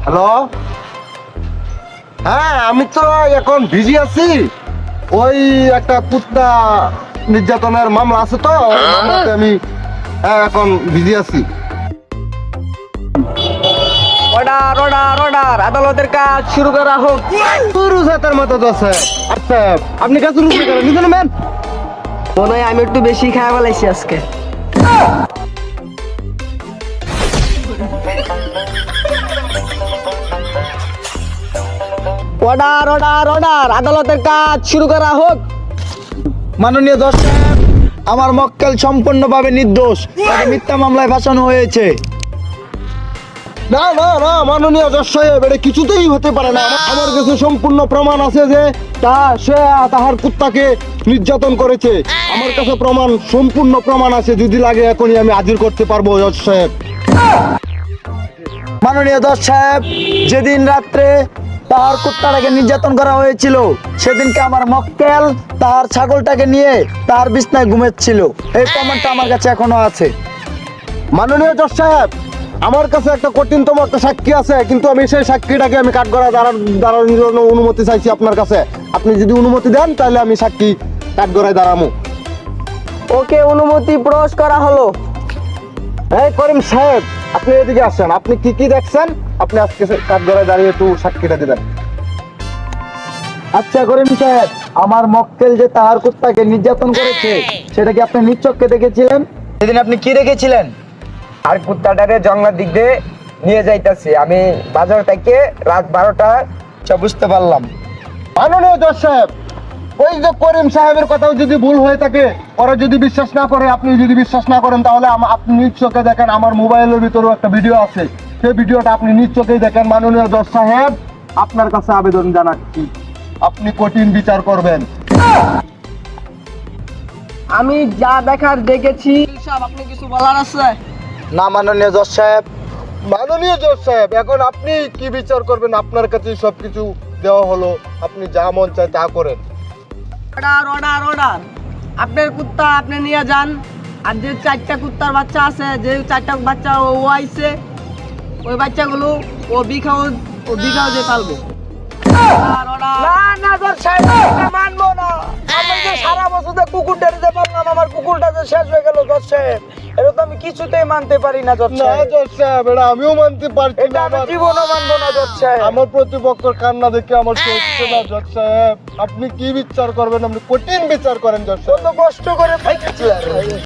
Hello, হ্যাঁ আমি তো এখন বিজি আছি। ওই একটা কুত্তা নির্যাতনের মামলা আছে তো, ওই মামলাতে আমি এখন বিজি আছি। অর্ডার অর্ডার অর্ডার, আদালতের কাজ শুরু করা হোক। শুরু সাতার মতো আছে। আচ্ছা আপনি কাজ শুরু করেন, বুঝলেন ম্যাম? মনে হয় আমি একটু বেশি খাওয়া ফেলাইছি আজকে। অর্ডার অর্ডার অর্ডার, আদালতের কাজ শুরু করা হোক। মাননীয় জজ সাহেব, আমার মক্কেল সম্পূর্ণভাবে নির্দোষ, তাকে মিথ্যা মামলায় ফাঁসানো হয়েছে। না না না মাননীয় জজ সাহেব, এটা কিছুতেই হতে পারে না। আমার কাছে সম্পূর্ণ প্রমাণ আছে যে সে তাহার কুত্তাকে নির্যাতন করেছে। আমার কাছে প্রমাণ, সম্পূর্ণ প্রমাণ আছে। যদি লাগে এখনই আমি হাজির করতে পারবো জজ সাহেব। মাননীয় জজ সাহেব, যেদিন রাত্রে তার কুত্তাটাকে নির্যাতন করা হয়েছিল, সেদিনকে আমার মক্কেল তার ছাগলটাকে নিয়ে তার বিছনায় ঘুমাচ্ছিল। এই প্রমাণটা আমার কাছে এখনো আছে। মাননীয় জজ সাহেব, আমার কাছে একটা কঠিনতম একটা সাক্ষী আছে, কিন্তু আমি সেই সাক্ষীটাকে আমি কাঠগড়ায় দাঁড়ানোর জন্য অনুমতি চাইছি আপনার কাছে। আপনি যদি অনুমতি দেন তাহলে আমি সাক্ষী কাঠগড়ায় দাঁড়াবো। ওকে, অনুমতি প্রকাশ করা হলো। এই করিম সাহেব, আপনি এদিকে আসেন। আপনি কি কি দেখছেন আপনি আজকে কাঠগড়ায় দাঁড়িয়ে একটু সাক্ষীটা দিবেন। আচ্ছা করিম সাহেব, আমার মক্কেল যে তাহার কুত্তাকে নির্যাতন করেছে, সেটা কি আপনি নিজ চোখে দেখেছিলেন? সেদিন আপনি কি দেখেছিলেন? আর কুত্তাটারে জঙ্গলের দিক দিয়ে নিয়ে যাইতাছি আমি বাজার থেকে রাত 12টা। বুঝতে পারলাম। মাননীয় জজ সাহেব, ওই যে করিম সাহেবের কথাও যদি ভুল হয়ে থাকে, ওরা যদি বিশ্বাস না করে, আপনি যদি বিশ্বাস না করেন, তাহলে আপনি নিজ চোখে দেখেন। আমার মোবাইলের ভিতরেও একটা ভিডিও আছে, সেই ভিডিওটা আপনি নিজ চোখেই দেখেন। মাননীয় জজ সাহেব, আপনার কাছে আবেদন জানাচ্ছি, আপনি কঠিন বিচার করবেন। আমি যা দেখার দেখেছি। সব আপনি কিছু বলার আছে? না মাননীয় জজ সাহেব। মাননীয় জজ সাহেব, এখন আপনি কি বিচার করবেন? আপনার কাছে সবকিছু দেওয়া হলো, আপনি যা মন চায় তা করেন। অর্ডার অর্ডার অর্ডার, আপনার কুত্তা আপনি নিয়ে যান। আর যে 4টা কুত্তার বাচ্চা আছে, যে 4টা বাচ্চা ও আইছে, ওই বাচ্চাগুলো ও বিখাও যে পালবো। Order order. না না জজ সাহেব, এটা মানবো না। আমি যে সারা বছর ধরে কুকুরটা দিতে পারলাম, আমার কুকুরটা যে শেষ হয়ে গেল জজ সাহেব, এটা তো আমি কিছুতেই মানতে পারি না জজ না সাহেব। জজ সাহেব, এটা আমিও মানতে পারছি এটা না। আমি জীবনও মানবো না জজ সাহেব। আমার প্রতিপক্ষের কান্না দেখে আমার চলছে না জজ সাহেব। আপনি কি বিচার করবেন? আপনি কঠিন বিচার করেন জজ সাহেব। কত কষ্ট করে পাইছি।